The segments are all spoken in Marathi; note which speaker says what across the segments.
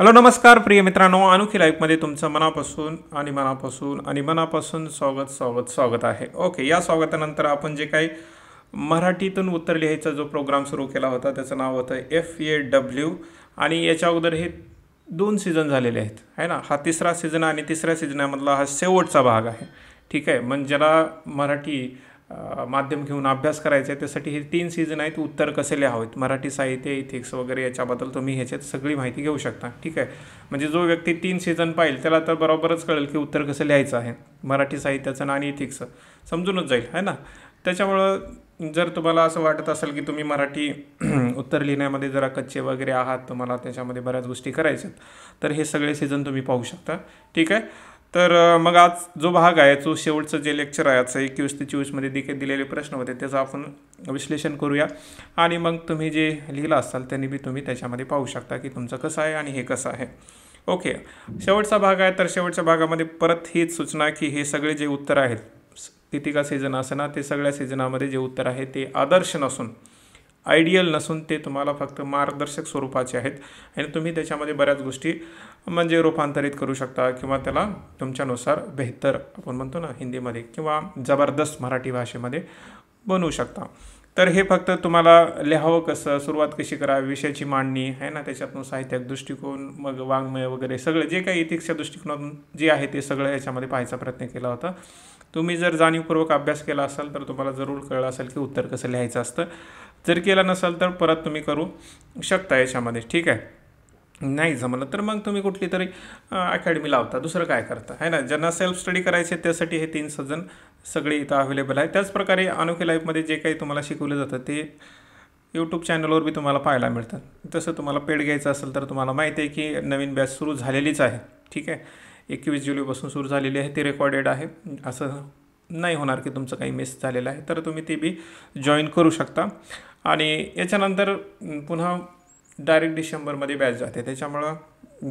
Speaker 1: हॅलो नमस्कार प्रिय मित्रांनो, अनोखी लाईफमध्ये तुमचं मनापासून स्वागत आहे. ओके, या स्वागतानंतर आपण जे काही मराठीतून उत्तर लिहायचा जो प्रोग्राम सुरू केला होता त्याचं नाव होतं FAW. आणि याच्या अगोदर हे 2 सीझन झालेले आहेत आहे ना. हा तिसरा सीझन आणि तिसऱ्या सीझनामधला हा शेवटचा भाग आहे. ठीक आहे, म्हणजे ज्याला मराठी माध्यम घेऊन अभ्यास करायचा आहे त्यासाठी हे 3 सीझन आहेत. उत्तर कसे लिहावेत, मराठी साहित्य, इथिक्स वगैरे याच्याबद्दल तुम्ही ह्याच्यात सगळी माहिती घेऊ शकता. ठीक आहे, म्हणजे जो व्यक्ती 3 सीझन पाहिल त्याला तर बरोबरच कळेल की उत्तर कसं लिहायचं आहे, मराठी साहित्याचं आणि इथिक्सचं समजूनच जाईल आहे ना. त्याच्यामुळं जर तुम्हाला असं वाटत असेल की तुम्ही मराठी उत्तर लिहिण्यामध्ये जरा कच्चे वगैरे आहात, तुम्हाला त्याच्यामध्ये बऱ्याच गोष्टी करायच्यात, तर हे सगळे सीझन तुम्ही पाहू शकता. ठीक आहे, तर मग आज जो भाग आहे, जो शेवटचं जे लेक्चर आहे आजचं 21 ते 24मध्ये दिलेले प्रश्न होते त्याचं आपण विश्लेषण करूया. आणि मग तुम्ही जे लिहिलं असाल त्यांनी बी तुम्ही त्याच्यामध्ये पाहू शकता की तुमचं कसं आहे आणि हे कसं आहे. ओके, शेवटचा भाग आहे. तर शेवटच्या भागामध्ये परत हीच सूचना की हे सगळे जे उत्तर आहेत, किती का सीझन असं ना, ते सगळ्या सीझनामध्ये जे उत्तर आहे ते आदर्श नसून, आयडियल नसून, ते तुम्हाला फक्त मार्गदर्शक स्वरूपाचे आहेत. आणि तुम्ही त्याच्यामध्ये बऱ्याच गोष्टी म्हणजे रूपांतरित करू शकता किंवा त्याला तुमच्यानुसार बेहतर, आपण म्हणतो ना हिंदीमध्ये, किंवा जबरदस्त मराठी भाषेमध्ये बनवू शकता. तर हे फक्त तुम्हाला लिहावं कसं, सुरुवात कशी करावी, विषयाची मांडणी आहे ना, त्याच्यातून साहित्याक दृष्टिकोन, मग वाङ्मय वगैरे सगळं जे काही इथिक्सच्या दृष्टिकोनातून जे आहे ते सगळं याच्यामध्ये पाहायचा प्रयत्न केला होता. तुम्ही जर जाणीवपूर्वक अभ्यास केला असाल तर तुम्हाला जरूर कळलं असेल की उत्तर कसं लिहायचं असतं. जर केलं नसाल तर परत तुम्ही करू शकता याच्यामध्ये. ठीक आहे, नाही जमलं तर मग तुम्ही कुठली तरी अकॅडमी लावता, दुसरं काय करता आहे ना. ज्यांना सेल्फ स्टडी करायचे त्यासाठी हे 3 सीझन सगळे इथं अवेलेबल आहे. त्याचप्रकारे अनोखी लाईफमध्ये जे काही तुम्हाला शिकवलं जातं ते यूट्यूब चॅनलवर बी तुम्हाला पाहायला मिळतं. तसं तुम्हाला पेड घ्यायचं असेल तर तुम्हाला माहिती आहे की नवीन बॅच सुरू झालेलीच आहे. ठीक आहे, 21 जुलैपासून सुरू झालेली आहे, ती रेकॉर्डेड आहे. असं नाही होणार की तुमचं काही मिस झालेलं आहे, तर तुम्ही ते बी जॉईन करू शकता. आणि याच्यानंतर पुन्हा डायरेक्ट डिसेंबरमध्ये बॅच जाते. त्याच्यामुळं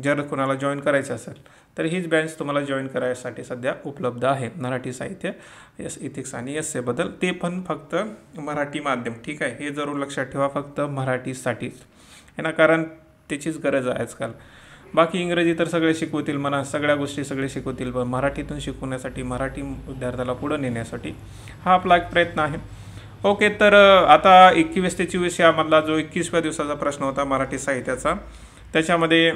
Speaker 1: जर कोणाला जॉईन करायचं असेल तर हीच बॅच तुम्हाला जॉईन करायसाठी सध्या उपलब्ध आहे. मराठी साहित्य, इथिक्स आणि एस्सेबद्दल, ते पण फक्त मराठी माध्यम. ठीक आहे, हे जरूर लक्षात ठेवा, फक्त मराठीसाठीच आहे ना, कारण त्याचीच गरज आहे आजकाल. बाकी इंग्रजी तर सगळे शिकवतील म्हणा, सगळ्या गोष्टी सगळे शिकवतील, पण मराठीतून शिकवण्यासाठी, मराठी विद्यार्थ्याला पुढं नेण्यासाठी हा आपला एक प्रयत्न आहे. ओके, तर आता 21 ते 24 यामधला जो 21व्या दिवसाचा प्रश्न होता मराठी साहित्याचा, त्याच्यामध्ये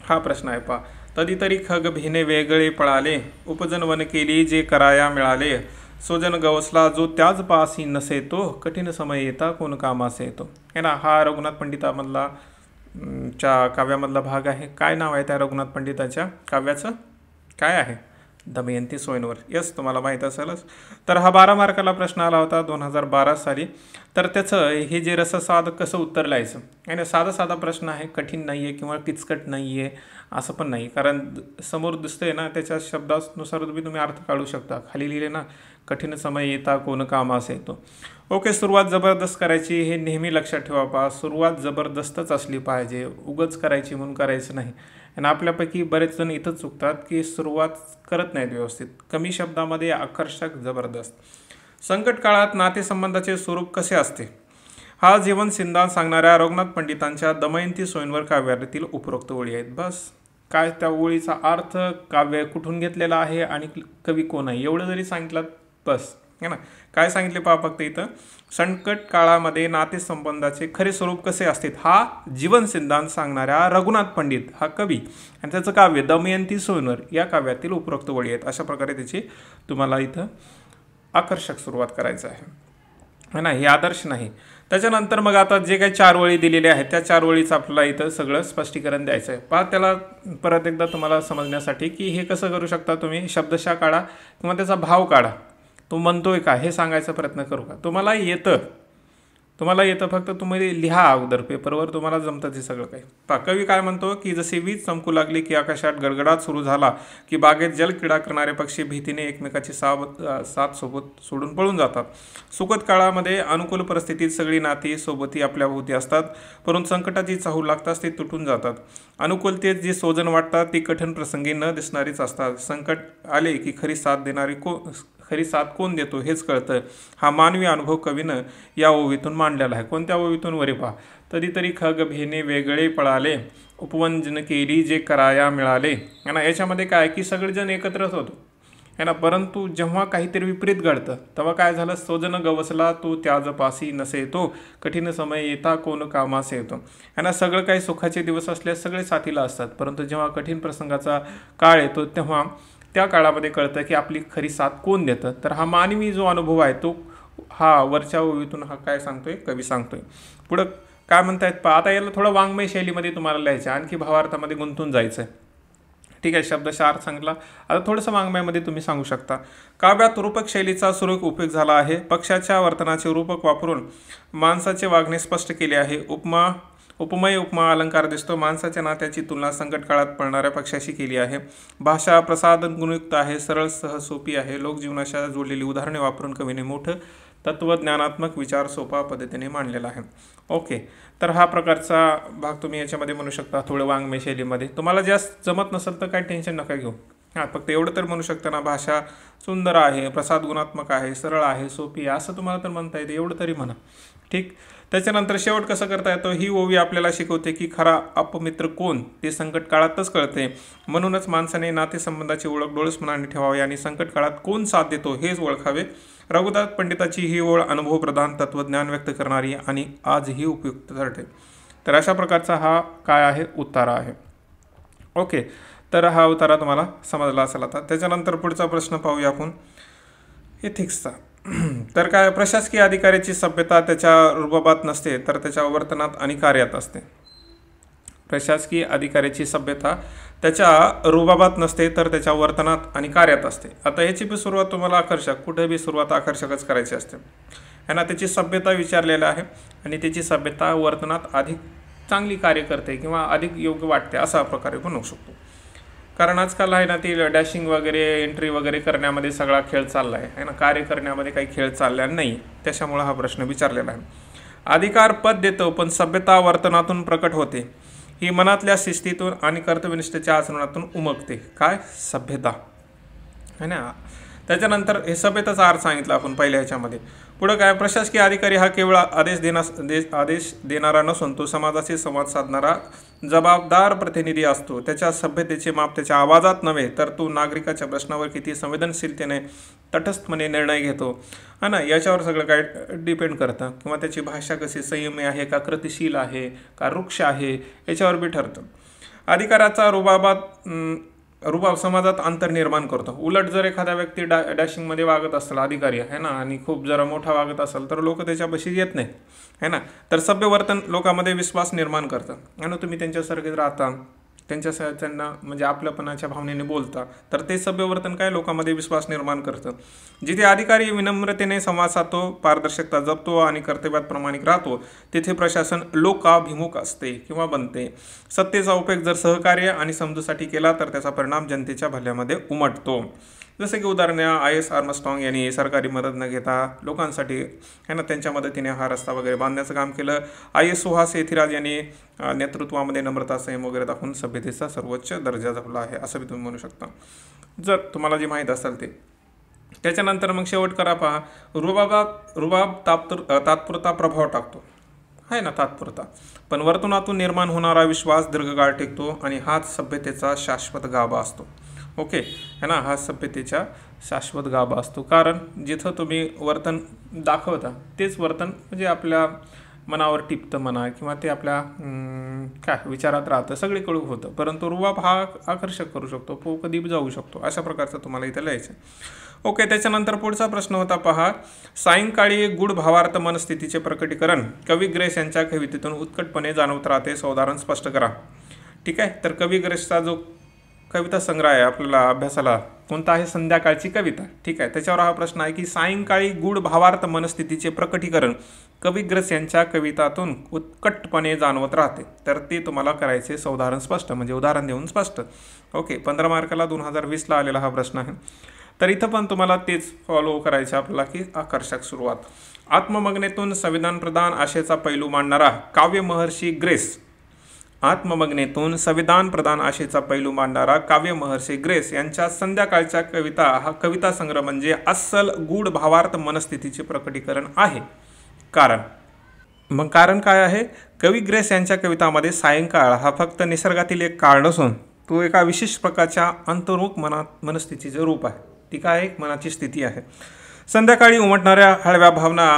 Speaker 1: हा प्रश्न आहे पहा. तदितरी खग भिने वेगळे पळाले, उपजन वन केली जे कराया मिळाले, सोजन गवसला जो त्याच पासी नसे तो, कठीण समय येता कोण कामासे येतो. है ना, हा रघुनाथ पंडितामधला च्या काव्यामधला भाग आहे. काय नाव आहे त्या रघुनाथ पंडिताच्या काव्याचं, काय आहे? दमयंती स्वयंवर. यस, तुम्हाला माहीत असेलच. तर हा 12 मार्काला प्रश्न आला होता 2012 साली. तर त्याचं हे जे रससाद कसं उत्तर लिहायचं आणि साधा प्रश्न आहे, कठीण नाही आहे किंवा किचकट नाही आहे असं पण नाही, कारण समोर दिसतंय ना त्याच्या शब्दानुसार तुम्ही अर्थ काढू शकता. खाली लिहिले ना, कठीण समय येता कोण कामास येतो. ओके, सुरुवात जबरदस्त करायची हे नेहमी लक्षात ठेवा. पहा, सुरुवात जबरदस्तच असली पाहिजे, उगच करायची म्हणून करायचं नाही. आणि आपल्यापैकी बरेच जण इथंच चुकतात की सुरुवात करत नाहीत व्यवस्थित. कमी शब्दामध्ये आकर्षक, जबरदस्त. संकट काळात नातेसंबंधाचे स्वरूप कसे असते, हा जीवन सिद्धांत सांगणाऱ्या रघुनाथ पंडितांच्या दमयंती स्वयंवर काव्यातील उपरोक्त ओळी आहेत. बस, काय त्या ओळीचा अर्थ, काव्य कुठून घेतलेला आहे आणि कवी कोण आहे, एवढं जरी सांगितलं बस है ना. काय सांगितले पहा फक्त इथं, संकट काळामध्ये नातेसंबंधाचे खरे स्वरूप कसे असते, हा जीवन सिद्धांत सांगणाऱ्या रघुनाथ पंडित हा कवी आणि त्याचं काव्य दमयंती स्वयंवर या काव्यातील उपरोक्त ओळी आहेत. अशा प्रकारे त्याची तुम्हाला इथं आकर्षक सुरुवात करायचं आहे ना, हे आदर्श नाही. त्याच्यानंतर मग आता जे काही 4 ओळी दिलेले आहेत त्या 4 ओळीचं आपल्याला इथं सगळं स्पष्टीकरण द्यायचं आहे. पहा, त्याला परत एकदा तुम्हाला समजण्यासाठी की हे कसं करू शकता तुम्ही, शब्दशः काढा किंवा त्याचा भाव काढा. तो म्हणतोय का हे सांगायचा प्रयत्न करू का, तुम्हाला येतं फक्त तुम्ही लिहा अगोदर पेपरवर, तुम्हाला जमतं ते सगळं काही. पहा, कवी काय म्हणतो की जसे वीज चमकू लागली की आकाशात गडगडाट सुरू झाला की बागेत जलक्रीडा करणारे पक्षी भीतीने एकमेकाची साथ सोबत सोडून पळून जातात. सुखद काळामध्ये अनुकूल परिस्थितीत सगळी नाती सोबती आपल्याभोवती असतात, परंतु संकटाची चाहूल लागताच ते तुटून जातात. अनुकूलतेत जी सोजन वाटतात ती कठीण प्रसंगी न दिसणारीच असतात. संकट आले की खरी खरी साथ कोण देतो हेच कळतं, हा मानवी अनुभव कवीनं या ओवीतून मांडलेला आहे. कोणत्या ओवीतून? वरी पहा, तरी खग भेने वेगळे पळाले, उपवंजन केली जे कराया मिळाले. है ना, याच्यामध्ये काय की सगळेजण एकत्रच होतो है ना, परंतु जेव्हा काहीतरी विपरीत घडतं तेव्हा काय झालं, सोजन गवसला तो त्याजपासी नसे तो, कठीण समय येता कोण कामास येतो. है ना, सगळं काही सुखाचे दिवस असल्यास सगळे साथीला असतात, परंतु जेव्हा कठीण प्रसंगाचा काळ येतो तेव्हा त्या काळामध्ये कळतं की आपली खरी साथ कोण देतं. तर हा मानवी जो अनुभव आहे तो हा वरच्या ओवीतून हा काय सांगतोय, कवी सांगतोय. पुढं काय म्हणतायत पहा, आता याला थोडं वाङ्मय शैलीमध्ये तुम्हाला लिहायचं, आणखी भावार्थामध्ये गुंतून जायचं. ठीक आहे, शब्दशः अर्थ सांगितला. आता थोडंसं वाङ्मयामध्ये तुम्ही सांगू शकता. काव्यात रूपक शैलीचा सुरेख उपयोग झाला आहे. पक्षाच्या वर्तनाचे रूपक वापरून माणसाचे वागणे स्पष्ट केले आहे. उपमय उपमा अलंकार दिसतो. माणसाच्या नात्याची तुलना संकट काळात पळणाऱ्या पक्षाशी केली आहे. भाषा प्रसाधन गुणयुक्त आहे, सरळ सहज सोपी आहे. लोकजीवनाशी जोडलेली उदाहरणे वापरून कवीने मोठं तत्वज्ञानात्मक विचार सोपा पद्धतीने मांडलेला आहे. ओके, तर हा प्रकारचा भाग तुम्ही याच्यामध्ये म्हणू शकता थोडं वाङ्मय शैलीमध्ये. तुम्हाला जास्त जमत नसेल तर काही टेन्शन नका घेऊ. हां, फक्त एवढं तर म्हणू शकता ना, भाषा सुंदर आहे, प्रसाद गुणात्मक आहे, सरळ आहे, सोपी आहे, असं तुम्हाला तर म्हणता येते, एवढं तरी म्हणा. ठीक, त्याच्यानंतर शेवट कसं करता येतो, ही ओवी आपल्याला शिकवते की खरा अपमित्र कोण ते संकट काळातच कळते. म्हणूनच माणसाने नातेसंबंधाची ओळख डोळसपणाने ठेवावी आणि संकट काळात कोण साथ देतो हेच ओळखावे. रघुनाथ पंडिताची ही ओळ अनुभवप्रधान तत्वज्ञान व्यक्त करणारी आणि आजही उपयुक्त ठरते. तर अशा प्रकारचा हा काय आहे, उतारा आहे. ओके, तर हा उतारा तुम्हाला समजला असेल. आता त्याच्यानंतर पुढचा प्रश्न पाहूया आपण एथिक्सचा. तर काय, प्रशासकीय अधिकाऱ्याची सभ्यता त्याच्या रुबाबात नसते तर त्याच्या वर्तनात आणि कार्यात असते. प्रशासकीय अधिकाऱ्याची सभ्यता त्याच्या रुबाबात नसते तर त्याच्या वर्तनात आणि कार्यात असते. आता याची बी सुरुवात तुम्हाला आकर्षक, कुठे बी सुरुवात आकर्षकच करायची असते है ना. त्याची सभ्यता विचारलेला आहे आणि त्याची सभ्यता वर्तनात अधिक चांगली कार्य करते किंवा अधिक योग्य वाटते असा प्रकारे बनवू शकतो. कारण आजकाल आहे ना, ती डॅशिंग वगैरे एंट्री वगैरे करण्यामध्ये सगळा खेळ चालला आहे ना, कार्य करण्यामध्ये काही खेळ चालला नाही, त्याच्यामुळे हा प्रश्न विचारलेला आहे. अधिकार पद देतो पण सभ्यता वर्तनातून प्रकट होते. ही मनातल्या शिस्तीतून आणि कर्तव्यनिष्ठेच्या आचरणातून उमगते. काय, सभ्यता है ना. त्याच्यानंतर हे सभ्यतेचा अर्थ सांगितला आपण पहिल्या ह्याच्यामध्ये. पुढं काय, प्रशासकीय अधिकारी हा केवळ आदेश देणारा नसून तो समाजाशी संवाद साधणारा जबाबदार प्रतिनिधी असतो. त्याच्या सभ्यतेचे माप त्याच्या आवाजात नव्हे तर तो नागरिकाच्या प्रश्नावर किती संवेदनशीलतेने तटस्थपणे निर्णय घेतो है ना, याच्यावर सगळं काय डिपेंड करतं. किंवा त्याची भाषा कशी संयमी आहे का, कृतिशील आहे का, वृक्ष आहे, याच्यावर बी ठरतं. अधिकाराचा रुबाब समाजात अंतर निर्माण करतो. उलट जर एखादा व्यक्ती डॅशिंगमध्ये वागत असेल अधिकारी आहे ना, आणि खूप जरा मोठा वागत असेल तर लोक त्याच्यापाशी येत नाही है ना. तर सभ्य वर्तन लोकांमध्ये विश्वास निर्माण करतं आणि तुम्ही त्यांच्यासारखेच राहता, त्यांना म्हणजे आपल्यापणाच्या भावनेने बोलता, तर ते सभ्य वर्तन काय लोकांमध्ये विश्वास निर्माण करतं. जिथे अधिकारी विनम्रतेने संवाद साधतो, पारदर्शकता जपतो आणि कर्तव्यात प्रामाणिक राहतो, तिथे प्रशासन लोकाभिमुख असते किंवा बनते. सत्तेचा उपयोग जर सहकार्य आणि समजूसाठी केला तर त्याचा परिणाम जनतेच्या भल्यामध्ये उमटतो. जसं की उदाहरणे, IS आर्मस्ट्रॉंग यांनी सरकारी मदत न घेता लोकांसाठी है ना, त्यांच्या मदतीने हा रस्ता वगैरे बांधण्याचं काम केलं. IS सुहास एथिराज यांनी नेतृत्वामध्ये नम्रता, संयम वगैरे दाखवून सभ्यतेचा सर्वोच्च दर्जा जपला आहे असं बी तुम्ही म्हणू शकता, जर तुम्हाला जी माहीत असेल ते. त्याच्यानंतर मग शेवट करा पहा, रुबाब तात्पुरता प्रभाव टाकतो आहे ना, तात्पुरता, पण वर्तनातून निर्माण होणारा विश्वास दीर्घकाळ टिकतो आणि हाच सभ्यतेचा शाश्वत गाभा असतो. ओके है ना, हा सभ्यतेचा शाश्वत गाभा असतो. कारण जिथं तुम्ही वर्तन दाखवता तेच वर्तन म्हणजे आपल्या मनावर टिपतं म्हणा, किंवा ते आपल्या काय विचारात राहतं, सगळीकडे होतं. परंतु रुबाब हा आकर्षक करू शकतो, तो कधी जाऊ शकतो, अशा प्रकारचं तुम्हाला इथं लिहायचं. ओके, त्याच्यानंतर पुढचा प्रश्न होता पहा, सायंकाळी गूढ भावार्थ मनस्थितीचे प्रकटीकरण कवी ग्रेस यांच्या कवितेतून उत्कटपणे जाणवत राहते, उदाहरण स्पष्ट करा. ठीक आहे, तर कवी ग्रेसचा जो कविता संग्रह आहे आपल्याला अभ्यासाला, कोणता आहे, संध्याकाळची कविता. ठीक आहे, त्याच्यावर हा प्रश्न आहे की सायंकाळी गूढ भावार्थ मनस्थितीचे प्रकटीकरण कवी ग्रेस यांच्या कवितातून उत्कटपणे जाणवत राहते. तर ते तुम्हाला करायचे उदाहरण स्पष्ट, म्हणजे उदाहरण देऊन स्पष्ट. ओके, 15 मार्काला 2020ला आलेला हा प्रश्न आहे. तर इथं पण तुम्हाला तेच फॉलो करायचे आपल्याला की आकर्षक सुरुवात. आत्ममग्नेतून संविधान प्रधान आशेचा पैलू मांडणारा काव्य महर्षी ग्रेस आत्ममग्नेतून संविधान प्रधान आशेचा पैलू मांडणारा काव्य महर्षी ग्रेस यांच्या संध्याकाळच्या कविता हा कविता संग्रह म्हणजे अस्सल गूढ भावार्थ मनस्थितीचे प्रकटीकरण आहे. कारण काय आहे? कवी ग्रेस यांच्या कवितामध्ये सायंकाळ हा फक्त निसर्गातील एक काळ नसून तो एका विशेष प्रकारच्या अंतर्मुख मनस्थितीचे रूप आहे. ती काय एक मनाची स्थिती आहे. संध्याकाळी उमटणाऱ्या हळव्या भावना,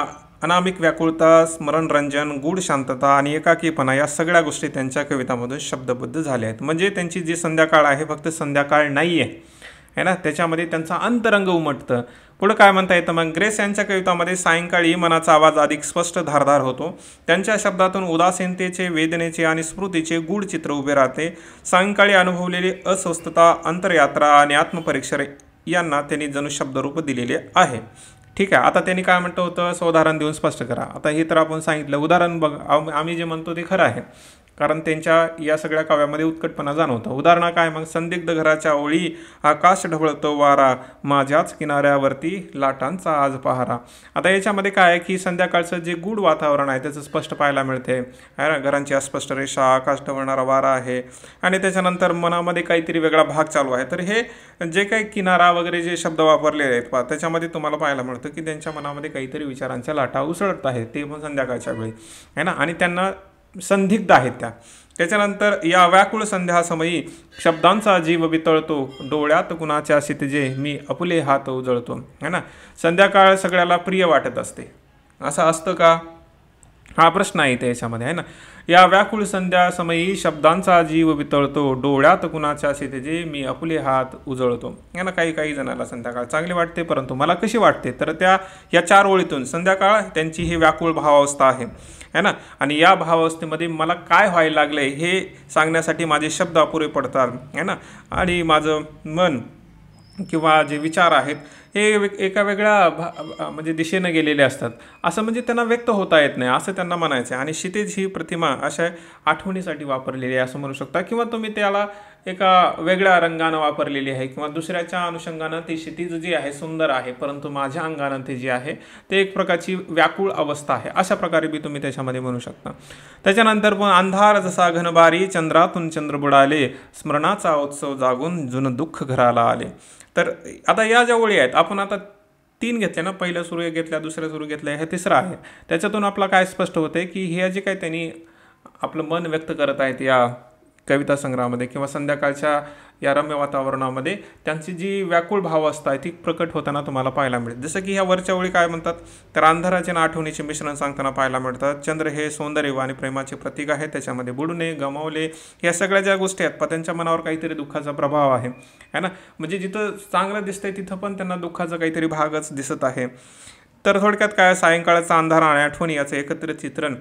Speaker 1: अनामिक व्याकुळता, स्मरणरंजन, गूढ शांतता आणि एकाकीपणा या सगळ्या गोष्टी त्यांच्या कवितामधून शब्दबद्ध झाल्या आहेत. म्हणजे त्यांची जी संध्याकाळ आहे फक्त संध्याकाळ नाही आहे ना, त्याच्यामध्ये त्यांचा अंतरंग उमटतं. पुढं काय म्हणता येतं मग? ग्रेस यांच्या कवितामध्ये सायंकाळी मनाचा आवाज अधिक स्पष्ट धारदार होतो. त्यांच्या शब्दातून उदासीनतेचे, वेदनेचे आणि स्मृतीचे गूढ चित्र उभे राहते. सायंकाळी अनुभवलेली अस्वस्थता, अंतरयात्रा आणि आत्मपरीक्षा यांना त्यांनी जणू शब्दरूप दिलेले आहे. ठीक आहे. आता त्यांनी काय म्हटलं होतं? उदाहरण देऊन स्पष्ट करा. आता हे तर आपण सांगितलं. उदाहरण बघ, आम्ही जे म्हणतो ते खरं आहे, कारण त्यांच्या या सगळ्या काव्यामध्ये उत्कटपणा जाणवतं. उदाहरण काय मग? संदिग्ध घराच्या ओळी, आकाश ढवळतो वारा, माझ्याच किनाऱ्यावरती लाटांचा आज पहारा. आता याच्यामध्ये काय आहे की संध्याकाळचं जे गूढ वातावरण आहे त्याचं स्पष्ट पाहायला मिळते आहे ना. घरांची अस्पष्ट रेषा, आकाश ढवळणारा वारा आहे आणि त्याच्यानंतर मनामध्ये काहीतरी वेगळा भाग चालू आहे. तर हे जे काही किनारा वगैरे जे शब्द वापरले आहेत त्याच्यामध्ये तुम्हाला पाहायला मिळतं की त्यांच्या मनामध्ये काहीतरी विचारांच्या लाटा उसळत आहेत, ते पण संध्याकाळच्या वेळी आहे ना. आणि त्यांना संदिग्ध आहेत त्या. त्याच्यानंतर या व्याकुळ संध्यासमयी शब्दांचा जीव बितळतो, डोळ्यात कुणाच्या क्षितिजे मी अपुले हात उजळतो है ना. संध्याकाळ सगळ्याला प्रिय वाटत असते, असं असतं का? हा प्रश्न आहे इथे याच्यामध्ये आहे ना. या व्याकुळ संध्यासमयी शब्दांचा जीव बितळतो, डोळ्यात कुणाच्या क्षितिजे मी अपुले हात उजळतो है ना. काही जणांना संध्याकाळ चांगली वाटते, परंतु मला कशी वाटते? तर या 4 ओळीतून संध्याकाळ त्यांची ही व्याकुळ भावावस्था आहे है ना. आणि या भावावस्थेमध्ये मला काय व्हायला लागलंय हे सांगण्यासाठी माझे शब्द अपुरे पडतात है ना. आणि माझं मन किंवा जे विचार आहेत हे एका वेगळ्या म्हणजे दिशेनं गेलेले असतात, असं म्हणजे त्यांना व्यक्त होता येत नाही असं त्यांना म्हणायचं आहे. आणि क्षितिज ही प्रतिमा अशा आठवणीसाठी वापरलेली आहे असं म्हणू शकता, किंवा तुम्ही त्याला एका वेगळ्या रंगानं वापरलेली आहे, किंवा दुसऱ्याच्या अनुषंगानं ती क्षितिज जी आहे सुंदर आहे, परंतु माझ्या अंगानं ते जे आहे ते एक प्रकारची व्याकुळ अवस्था आहे, अशा प्रकारे बी तुम्ही त्याच्यामध्ये म्हणू शकता. त्याच्यानंतर पण अंधार जसा घनबारी, चंद्रातून चंद्र बुडाले, स्मरणाचा उत्सव जागून जुनं दुःख घराला आले. तर आता या ज्या ओळी आहेत, आपण आता 3 घेतल्या ना, पहिल्या सुरू घेतल्या, दुसऱ्या सुरू घेतल्या, हे तिसरा आहे. त्याच्यातून आपला काय स्पष्ट होते की हे जे काही त्यांनी आपलं मन व्यक्त करत आहेत या कविता संग्रहामध्ये किंवा संध्याकाळच्या या रम्य वातावरणामध्ये त्यांची जी व्याकुळ भावावस्था आहे ती प्रकट होताना तुम्हाला पाहायला मिळते. जसं की ह्या वरच्या ओळी काय म्हणतात, तर अंधाराचे आणि आठवणीचे मिश्रण सांगताना पाहायला मिळतात. चंद्र हे सौंदर्य आणि प्रेमाचे प्रतीक आहे, त्याच्यामध्ये बुडणे, गमावले, ह्या सगळ्या ज्या गोष्टी आहेत त्यांच्या मनावर काहीतरी दुःखाचा प्रभाव आहे है ना. म्हणजे जिथं चांगलं दिसतंय तिथं पण त्यांना दुःखाचा काहीतरी भागच दिसत आहे. तर थोडक्यात काय, सायंकाळाचा अंधार आणि आठवणी याचं एकत्रित चित्रण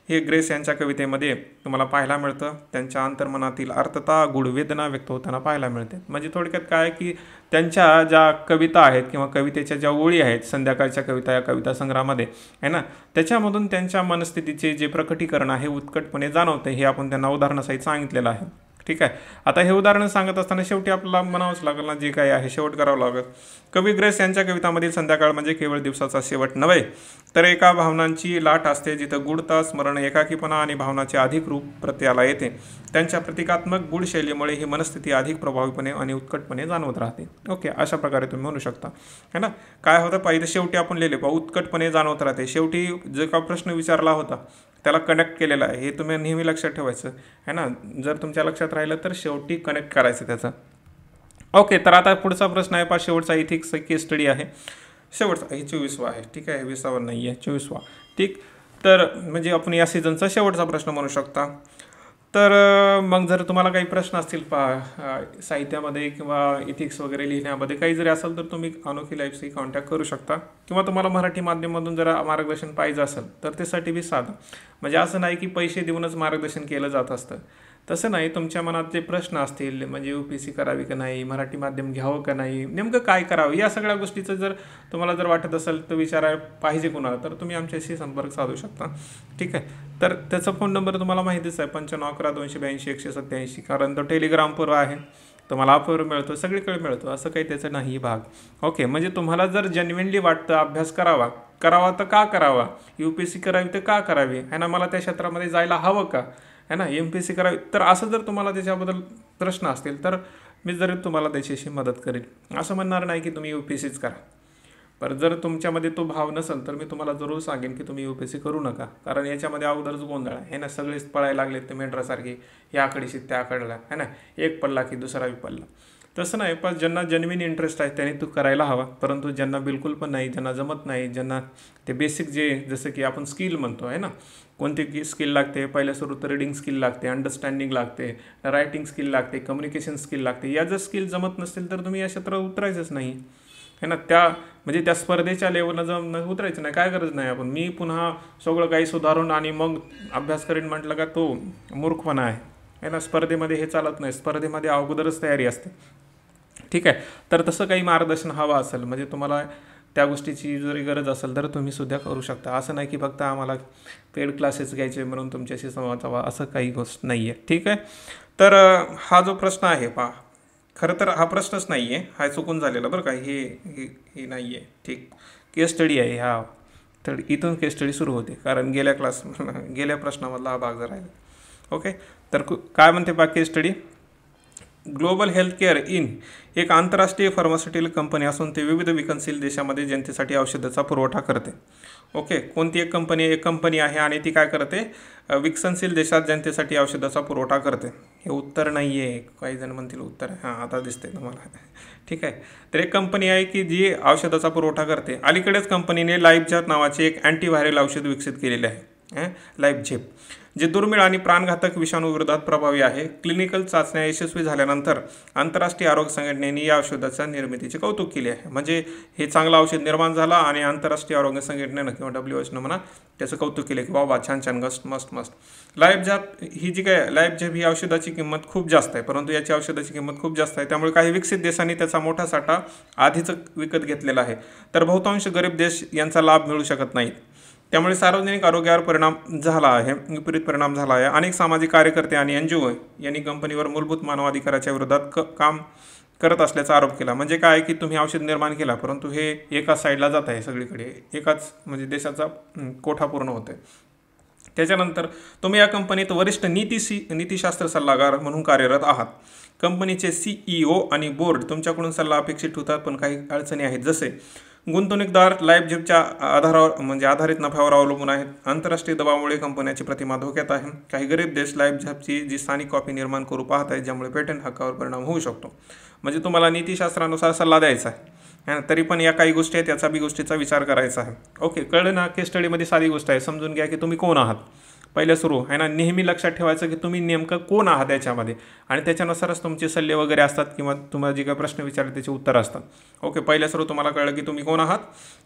Speaker 1: हे ग्रेस यांच्या कवितेमध्ये तुम्हाला पाहायला मिळतं. त्यांच्या अंतर्मनातील अर्थता, गूढवेदना व्यक्त होताना पाहायला मिळते. म्हणजे थोडक्यात काय की त्यांच्या ज्या कविता आहेत किंवा कवितेच्या ज्या ओळी आहेत संध्याकाळच्या कविता या कविता संग्रहामध्ये आहे ना, त्याच्यामधून त्यांच्या मनस्थितीचे जे प्रकटीकरण आहे उत्कटपणे जाणवते, हे आपण त्यांना उदाहरणासहित सांगितलेलं आहे. ठीक आहे. आता हे उदाहरण सांगत असताना शेवटी आपल्याला म्हणावंच लागेल ना, जे काही आहे शेवट करावं लागेल. कवी ग्रेस यांच्या कवितामधील संध्याकाळ म्हणजे केवळ दिवसाचा शेवट नव्हे, तर एका भावनांची लाट असते जिथं गूढता, स्मरण, एकाकीपणा आणि भावनाचे अधिक रूप प्रत्ययाला येते. त्यांच्या प्रतिकात्मक गूढ शैलीमुळे ही मनस्थिती अधिक प्रभावीपणे आणि उत्कटपणे जाणवत राहते. ओके, अशा प्रकारे तुम्ही म्हणू शकता है ना. काय होतं पाहिजे, शेवटी आपण लिहिले उत्कटपणे जाणवत राहते. शेवटी जो का प्रश्न विचारला होता त्याला कनेक्ट केलेला आहे, हे तुम्ही नेहमी लक्षात ठेवायचं है ना. जर तुमच्या लक्षात राहिलं तर शेवटी कनेक्ट करायचं त्याचं. ओके, तर आता पुढचा प्रश्न आहे शेवटचा इथिक्स केस स्टडी आहे. शेवटचा हे 24वा आहे. ठीक आहे, 20वा नाही आहे, 24वा. ठीक, तर म्हणजे आपण या सीझनचा शेवटचा प्रश्न म्हणू शकता. तर मग जर तुम्हाला काही प्रश्न असतील साहित्यामध्ये किंवा इथिक्स वगैरे लिहिण्यामध्ये काही जरी असेल तर तुम्ही अनोखी लाईफशी कॉन्टॅक्ट करू शकता, किंवा तुम्हाला मराठी माध्यमातून जर मार्गदर्शन पाहिजे असेल तर त्यासाठी बी साधा. म्हणजे असं नाही की पैसे देऊनच मार्गदर्शन केलं जात असतं, तसं नाही. तुमच्या मनात जे प्रश्न असतील म्हणजे UPSC करावी का नाही, मराठी माध्यम घ्यावं का नाही, नेमकं काय करावं, या सगळ्या गोष्टीचं जर तुम्हाला जर वाटत असेल तर विचारायला पाहिजे कुणाला, तर तुम्ही आमच्याशी संपर्क साधू शकता. ठीक आहे. तर त्याचा फोन नंबर तुम्हाला माहितीच आहे, 9511-282-187, कारण तो टेलिग्रामवर आहे, तुम्हाला ॲपवर मिळतो, सगळीकडे मिळतो, असं काही त्याचं नाही भाग. ओके, म्हणजे तुम्हाला जर जेन्युइनली वाटतं अभ्यास करावा तर का करावा, UPSC करावी तर का करावी है ना, मला त्या क्षेत्रामध्ये जायला हवं का, है ना, MPSC करावी. तर असं जर तुम्हाला त्याच्याबद्दल प्रश्न असतील तर मी जरी तुम्हाला त्याच्याशी मदत करेन. असं म्हणणार नाही की तुम्ही UPSCच करा. पण जर तुमच्यामध्ये तो भाव नसेल तर मी तुम्हाला जरूर सांगेन की तुम्ही UPSC करू नका, कारण याच्यामध्ये अगोदरच गोंधळ आहे ना. सगळेच पळायला लागले ते मेंढरासारखे, याकडे त्याकडला है ना, एक पडला की दुसरा पडला. तसं नाही, पण ज्यांना जेन्युइन इंटरेस्ट आहे त्यांनी तो करायला हवा. परंतु ज्यांना बिलकुल पण नाही, ज्यांना जमत नाही, ज्यांना ते बेसिक जे जसं की आपण स्किल म्हणतो आहे ना, कोणती स्किल लागते, पहिल्या सुरू तर रीडिंग स्किल लागते, अंडरस्टँडिंग लागते, रायटिंग स्किल लागते, कम्युनिकेशन स्किल लागते. या जर स्किल जमत नसतील तर तुम्ही या क्षेत्रात उतरायचंच नाही है ना. म्हणजे त्या स्पर्धेच्या लेवलनं उतरायचं नाही, काय गरज नाही. आपण मी पुन्हा सगळं काही सुधारून आणि मग अभ्यास करेन म्हटलं का तो मूर्खपणा आहे ना. स्पर्धेमध्ये हे चालत नाही, स्पर्धेमध्ये अगोदरच तयारी असते. ठीक आहे, तर तसं काही मार्गदर्शन हवं असेल म्हणजे तुम्हाला त्या गोष्टीची जरी गरज असेल तर तुम्ही सुद्धा करू शकता. असं नाही की फक्त आम्हाला पेड क्लासेस घ्यायचे म्हणून तुमच्याशी संवाद साधावा, असं काही गोष्ट नाही आहे. ठीक आहे, तर हा जो प्रश्न आहे पहा, खरं तर हा प्रश्नच नाही आहे, हा चुकून झालेला बरं का. हे नाही आहे. ठीक, केस स्टडी आहे हा. तर इथून केस स्टडी सुरू होते, कारण गेल्या प्रश्नामधला हा भाग जर राहिला. ओके, तर काय म्हणते पहा केस स्टडी. ग्लोबल हेल्थकेअर इन एक आंतरराष्ट्रीय फार्मास्युटिकल कंपनी असून ते विविध विकसनशील देशामध्ये जनतेसाठी औषधाचा पुरवठा करते. ओके, कोणती एक कंपनी आहे आणि ती काय करते, विकसनशील देशात जनतेसाठी औषधाचा पुरवठा करते. हे उत्तर नाही आहे, काही जण म्हणतील उत्तर आहे. हां, आता दिसते तुम्हाला. ठीक आहे, तर एक कंपनी आहे की जी औषधाचा पुरवठा करते. अलीकडेच कंपनीने लाईफझेप नावाचे एक अँटीव्हायरल औषध विकसित केलेले आहे, लाईफझेप, जे दुर्मिळ आणि प्राणघातक विषाणूविरोधात प्रभावी आहे. क्लिनिकल चाचण्या यशस्वी झाल्यानंतर आंतरराष्ट्रीय आरोग्य संघटनेने या औषधाच्या निर्मितीचे कौतुक केले आहे. म्हणजे हे चांगलं औषध निर्माण झालं आणि आंतरराष्ट्रीय आरोग्य संघटनेनं किंवा WHO म्हणा त्याचं कौतुक केलं की वा छान छान मस्त. लाईफझेप ही जी काय लाईफझेप ही औषधाची किंमत खूप जास्त आहे, परंतु याची औषधाची किंमत खूप जास्त आहे. त्यामुळे काही विकसित देशांनी त्याचा मोठा साठा आधीच विकत घेतलेला आहे, तर बहुतांश गरीब देश यांचा लाभ मिळू शकत नाहीत. त्यामुळे सार्वजनिक आरोग्यावर विपरीत परिणाम झाला आहे. अनेक सामाजिक कार्यकर्ते आणि NGO यांनी कंपनीवर मूलभूत मानवाधिकाराच्या विरोधात काम करत असल्याचा आरोप केला. म्हणजे काय की तुम्ही औषध निर्माण केला, परंतु हे एकाच साईडला जात आहे, सगळीकडे एकाच म्हणजे देशाचा कोठा पूर्ण होतोय. त्याच्यानंतर तुम्ही या कंपनीत वरिष्ठ नीतिशास्त्र सल्लागार म्हणून कार्यरत आहात. कंपनीचे CEO आणि बोर्ड तुमच्याकडून सल्ला अपेक्षित होतात, पण काही अडचणी आहेत. जसे गुंतवणूकदार लाईफझेपच्या आधारित नफ्यावर अवलंबून आहेत. आंतरराष्ट्रीय दबावामुळे कंपन्याची प्रतिमा धोक्यात आहे. काही गरीब देश लाईफझेपची जी स्थानिक कॉपी निर्माण करू पाहत आहेत, ज्यामुळे पेटंट हक्कावर परिणाम होऊ शकतो. म्हणजे तुम्हाला नीतिशास्त्रानुसार सल्ला द्यायचा आहे, तरी पण या काही गोष्टी आहेत, याचा बी गोष्टीचा विचार करायचा आहे. ओके, कळलं ना. केस स्टडीमध्ये साधी गोष्ट आहे, समजून घ्या की तुम्ही कोण आहात. पहिलं सुरू आहे ना, नेहमी लक्षात ठेवायचं की तुम्ही नेमकं कोण आहात याच्यामध्ये, आणि त्याच्यानुसारच तुमचे सल्ले वगैरे असतात किंवा तुम्हाला जे काही प्रश्न विचारले त्याचे उत्तर असतात. ओके, पहिल्या सुरू तुम्हाला कळलं की तुम्ही कोण आहात,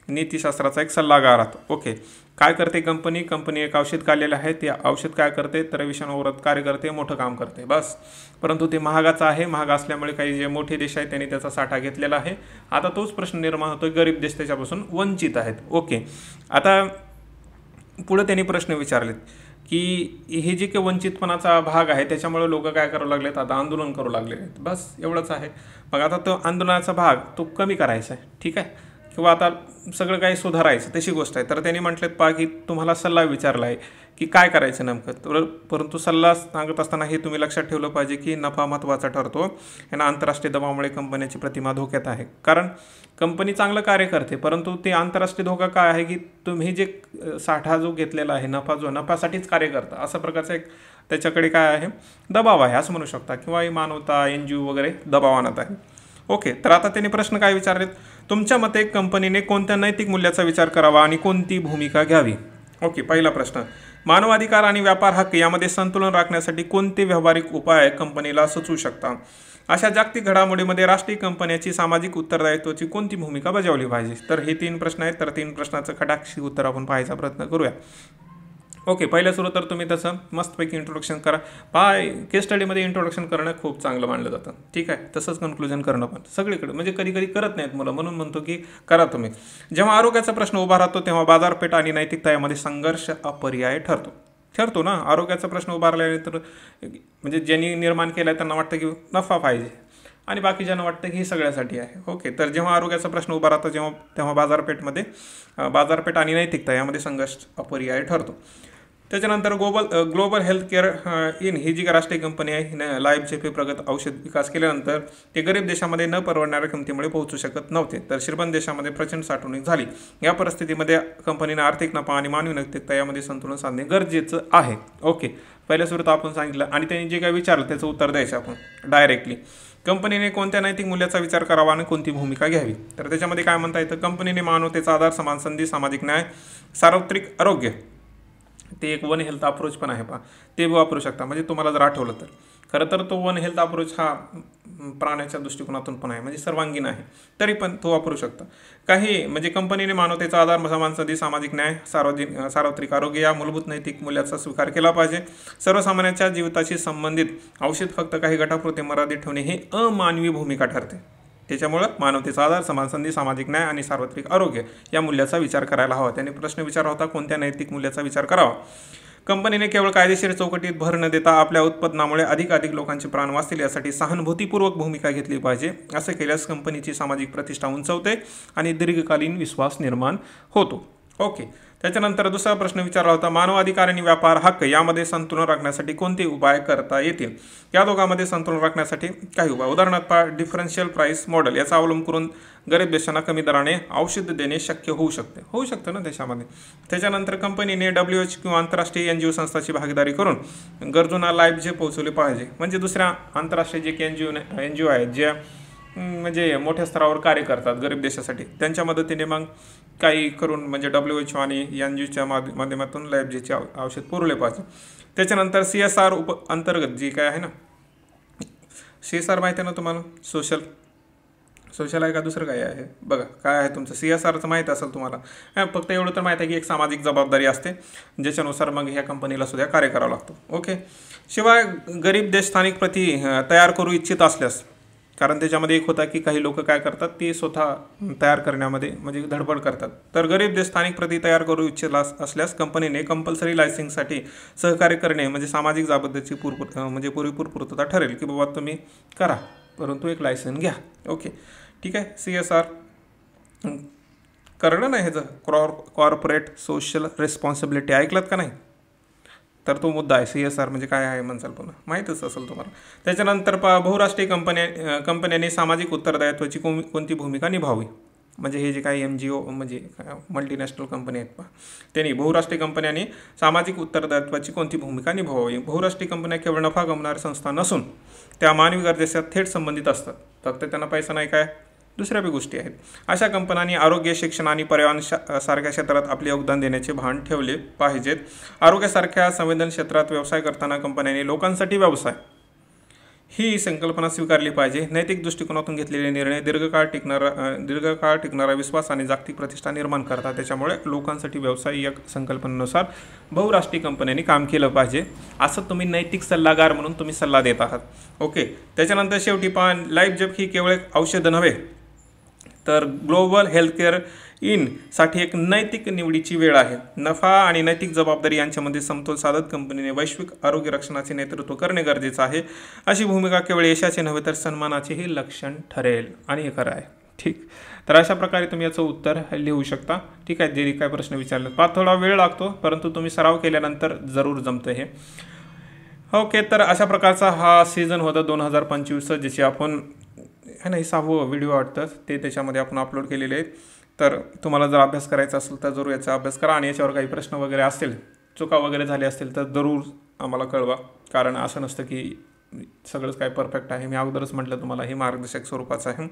Speaker 1: नीतिशास्त्राचा एक सल्लागार आहात. ओके, काय करते कंपनी एक औषध काढलेलं आहे. ते औषध काय करते तर विषाणूविरोधात कार्य करते, मोठं काम करते बस. परंतु ते महागाचं आहे, महाग असल्यामुळे काही जे मोठे देश आहेत त्यांनी त्याचा साठा घेतलेला आहे. आता तोच प्रश्न निर्माण होतो, गरीब देश त्याच्यापासून वंचित आहेत. ओके, आता पुढे त्यांनी प्रश्न विचारलेत की हे जे काही वंचितपणाचा भाग आहे त्याच्यामुळे लोक काय करू लागलेत, आता आंदोलन करू लागले आहेत. बस एवढंच आहे. मग आता तो आंदोलनाचा भाग तो कमी करायचा आहे. ठीक आहे, किंवा आता सगळं काही सुधारायचं तशी गोष्ट आहे. तर त्यांनी म्हटलेत पहा की तुम्हाला सल्ला विचारला आहे की काय करायचं नेमकं. परंतु सल्ला सांगत असताना हे तुम्ही लक्षात ठेवलं पाहिजे की नफा महत्त्वाचा ठरतो. यांना आंतरराष्ट्रीय दबावामुळे कंपन्याची प्रतिमा धोक्यात आहे, कारण कंपनी चांगलं कार्य करते, परंतु ते आंतरराष्ट्रीय धोका काय आहे की तुम्ही जे साठा जो घेतलेला आहे, नफ्यासाठीच कार्य करता, अशा प्रकारचा एक त्याच्याकडे काय आहे, दबाव आहे असं म्हणू शकता, किंवा मानवता NGO वगैरे दबाव आणत आहे. ओके, तर आता त्यांनी प्रश्न काय विचारलेत, तुमच्या मते कंपनीने कोणत्या नैतिक मूल्याचा विचार करावा आणि कोणती भूमिका घ्यावी. ओके, पहिला प्रश्न, मानवाधिकार आणि व्यापार हक्क यामध्ये संतुलन राखण्यासाठी कोणते व्यावहारिक उपाय कंपनीला सुचवू शकतात. अशा जागतिक घडामोडीमध्ये राष्ट्रीय कंपन्याची सामाजिक उत्तरदायित्वाची कोणती भूमिका बजावली पाहिजे. तर हे 3 प्रश्न आहेत, तर 3 प्रश्नाचं खटाक्षी उत्तर आपण पाहायचा प्रयत्न करूया. ओके, पहिलं सुरू तर तुम्ही तसं मस्तपैकी इंट्रोडक्शन करा. केस स्टडीमध्ये इंट्रोडक्शन करणं खूप चांगलं मानलं जातं. ठीक आहे, तसंच कन्क्लुजन करणं पण सगळीकडे, म्हणजे कधी कधी करत नाहीत मुलं, म्हणून म्हणतो की करा तुम्ही. जेव्हा आरोग्याचा प्रश्न उभा राहतो तेव्हा बाजारपेठ आणि नैतिकता यामध्ये संघर्ष अपरिहार्य ठरतो ना. आरोग्याचा प्रश्न उभारल्यानंतर म्हणजे ज्यांनी निर्माण केला आहे त्यांना वाटतं की नफा पाहिजे, आणि बाकीच्यांना वाटतं की हे सगळ्यासाठी आहे. ओके, तर जेव्हा आरोग्याचा प्रश्न उभा राहतो तेव्हा बाजारपेठ आणि नैतिकता यामध्ये संघर्ष अपरिहार्य ठरतो. त्याच्यानंतर ग्लोबल हेल्थ केअर इन ही जी राष्ट्रीय कंपनी आहे हिनं लाईफ प्रगत औषध विकास केल्यानंतर ते गरीब देशामध्ये न परवडणाऱ्या किमतीमुळे पोहोचू शकत नव्हते, तर श्रीमंत देशामध्ये प्रचंड साठवणूक झाली. या परिस्थितीमध्ये कंपनीने आर्थिक नफा आणि मानवी नैतिकता यामध्ये संतुलन साधणे गरजेचं आहे. ओके, पहिल्या सुरुवात आपण सांगितलं आणि त्यांनी जे काय विचारलं त्याचं उत्तर द्यायचं आपण डायरेक्टली. कंपनीने कोणत्या नैतिक मूल्याचा विचार करावा आणि कोणती भूमिका घ्यावी, तर त्याच्यामध्ये काय म्हणता येतं, कंपनीने मानवतेचा आधार, समान संधी, सामाजिक न्याय, सार्वत्रिक आरोग्य, ते एक वन हेल्थ अप्रोच पण आहे पहा, ते वापरू शकता. म्हणजे तुम्हाला जर आठवलं तर खरं तर तो वन हेल्थ अप्रोच हा प्राण्याच्या दृष्टिकोनातून पण आहे, म्हणजे सर्वांगीण आहे, तरी पण तो वापरू शकता. काही म्हणजे कंपनीने मानवतेचा आधार, समान संधी, सामाजिक न्याय, सार्वत्रिक आरोग्य या मूलभूत नैतिक मूल्याचा स्वीकार केला पाहिजे. सर्वसामान्यांच्या जीविताशी संबंधित औषध फक्त काही गटापुरते मर्यादित ठेवणे ही अमानवी भूमिका ठरते. त्याच्यामुळं मानवतेचा आधार, समान संधी, सामाजिक न्याय आणि सार्वत्रिक आरोग्य या मूल्याचा विचार करायला हवा. त्यांनी प्रश्न विचारला होता कोणत्या नैतिक मूल्याचा विचार करावा. कंपनीने केवळ कायदेशीर चौकटीत भर न देता आपल्या उत्पादनामुळे अधिकाधिक लोकांचे प्राण वाचतील यासाठी सहानुभूतीपूर्वक भूमिका घेतली पाहिजे. असं केल्यास कंपनीची सामाजिक प्रतिष्ठा उंचवते आणि दीर्घकालीन विश्वास निर्माण होतो. ओके, त्याच्यानंतर दुसरा प्रश्न विचारला होता मानवाधिकार आणि व्यापार हक्क यामध्ये संतुलन राखण्यासाठी कोणते उपाय करता येतील. या दोघांमध्ये संतुलन राखण्यासाठी काही उपाय, उदाहरणार्थ डिफरन्शियल प्राइस मॉडेल याचा अवलंब करून गरीब देशांना कमी दराने औषध देणे शक्य होऊ शकतं ना देशामध्ये. त्याच्यानंतर कंपनीने WHO किंवा आंतरराष्ट्रीय NGO संस्थांची भागीदारी करून गरजूंना लाईफ जे पोहोचवले पाहिजे. म्हणजे दुसऱ्या आंतरराष्ट्रीय जे NGO आहेत जे म्हणजे मोठ्या स्तरावर कार्य करतात गरीब देशासाठी, त्यांच्या मदतीने मग काही करून म्हणजे WHO आणि NGOच्या माध्यमातून लाईफ जेचे औषध पुरवले पाहिजे. त्याच्यानंतर CSR अंतर्गत जी काय आहे ना, CSR माहिती आहे ना तुम्हाला, सोशल आहे का दुसरं काय आहे बघा, काय आहे तुमचं CSRचं माहीत असेल तुम्हाला. फक्त एवढं तर माहीत आहे की एक सामाजिक जबाबदारी असते ज्याच्यानुसार मग ह्या कंपनीला सुद्धा कार्य करावं लागतं. ओके, शिवाय गरीब देश स्थानिक प्रती तयार करू इच्छित असल्यास, कारण त्याच्यामध्ये एक होता की काही लोक काय करतात ते स्वतः तयार करण्यामध्ये म्हणजे धडपड करतात, तर गरीब देश स्थानिक प्रती तयार करू इच्छित असल्यास कंपनीने कंपल्सरी लायसन्ससाठी सहकार्य करणे म्हणजे सामाजिक जबाबदारीची पुरेपूर पूर्तता ठरेल की बाबा तुम्ही करा परंतु एक लायसन घ्या. ओके, ठीक आहे. CSR करणं नाही ह्याचं कॉर्पोरेट सोशल रिस्पॉन्सिबिलिटी ऐकलात का नाही, तर तो मुद्दा आहे. CSR म्हणजे काय आहे म्हणसाल, पुन्हा माहीतच असेल तुम्हाला. त्याच्यानंतर बहुराष्ट्रीय कंपन्यांनी सामाजिक उत्तरदायित्वाची कोणती भूमिका निभावी, म्हणजे हे जे काही NGO म्हणजे मल्टीनॅशनल कंपनी आहेत पहा, त्यांनी बहुराष्ट्रीय कंपन्यांनी सामाजिक उत्तरदायित्वाची कोणती भूमिका निभावावी. बहुराष्ट्रीय कंपन्या केवळ नफा कमवणाऱ्या संस्था नसून त्या मानवी गरजेच्या थेट संबंधित असतात, फक्त त्यांना पैसा नाही काय दुसऱ्या बी गोष्टी आहेत. अशा कंपन्यांनी आरोग्य, शिक्षण आणि पर्यावरण सारख्या क्षेत्रात आपले योगदान देण्याचे भान ठेवले पाहिजेत. आरोग्यासारख्या संवेदनशील क्षेत्रात व्यवसाय करताना कंपन्यांनी लोकांसाठी व्यवसाय ही संकल्पना स्वीकारली पाहिजे. नैतिक दृष्टिकोनातून घेतलेले निर्णय दीर्घकाळ टिकणारा विश्वास आणि जागतिक प्रतिष्ठा निर्माण करतात. त्याच्यामुळे लोकांसाठी व्यवसाय या संकल्पनेनुसार बहुराष्ट्रीय कंपन्यांनी काम केलं पाहिजे, असं तुम्ही नैतिक सल्लागार म्हणून तुम्ही सल्ला देत आहात. ओके, त्याच्यानंतर शेवटी लाईफ जप ही केवळ एक औषध नव्हे तर ग्लोबल हेल्थ केअर इन साठी एक नैतिक निवडीची वेळ आहे. नफा आणि नैतिक जबाबदारी यांच्यामध्ये समतोल साधत कंपनीने वैश्विक आरोग्य रक्षणाचे नेतृत्व करणे गरजेचं आहे. अशी भूमिका केवळ यशाचे नव्हे तर सन्मानाचेही लक्षण ठरेल आणि हे खरं आहे. ठीक, तर अशा प्रकारे तुम्ही याचं उत्तर लिहू शकता. ठीक आहे, जे काय प्रश्न विचारले पाच थोडा वेळ लागतो परंतु तुम्ही सराव केल्यानंतर जरूर जमतं हे. ओके, तर अशा प्रकारचा हा सीझन होता 2025 ज्याची आपण है ना 6वं व्हिडिओ वाटतं ते त्याच्यामध्ये आपण अपलोड केलेले आहेत. तर तुम्हाला जर अभ्यास करायचा असेल तर जरूर याचा अभ्यास करा आणि याच्यावर काही प्रश्न वगैरे असतील, चुका वगैरे झाले असतील तर जरूर आम्हाला कळवा, कारण असं नसतं की सगळंच काय परफेक्ट आहे. मी अगोदरच म्हटलं तुम्हाला हे मार्गदर्शक स्वरूपाचं आहे.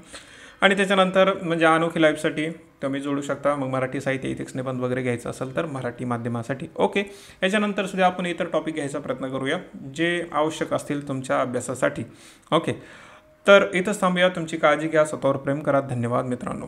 Speaker 1: आणि त्याच्यानंतर म्हणजे अनोखी लाईफसाठी तुम्ही जोडू शकता. मग मराठी साहित्य इतिहास निबंध वगैरे घ्यायचं असेल तर मराठी माध्यमासाठी. ओके, याच्यानंतर सुद्धा आपण इतर टॉपिक घ्यायचा प्रयत्न करूया जे आवश्यक असतील तुमच्या अभ्यासासाठी. ओके, तर इथंच थांबूया. तुमची काळजी घ्या, स्वतःवर प्रेम करा. धन्यवाद मित्रांनो.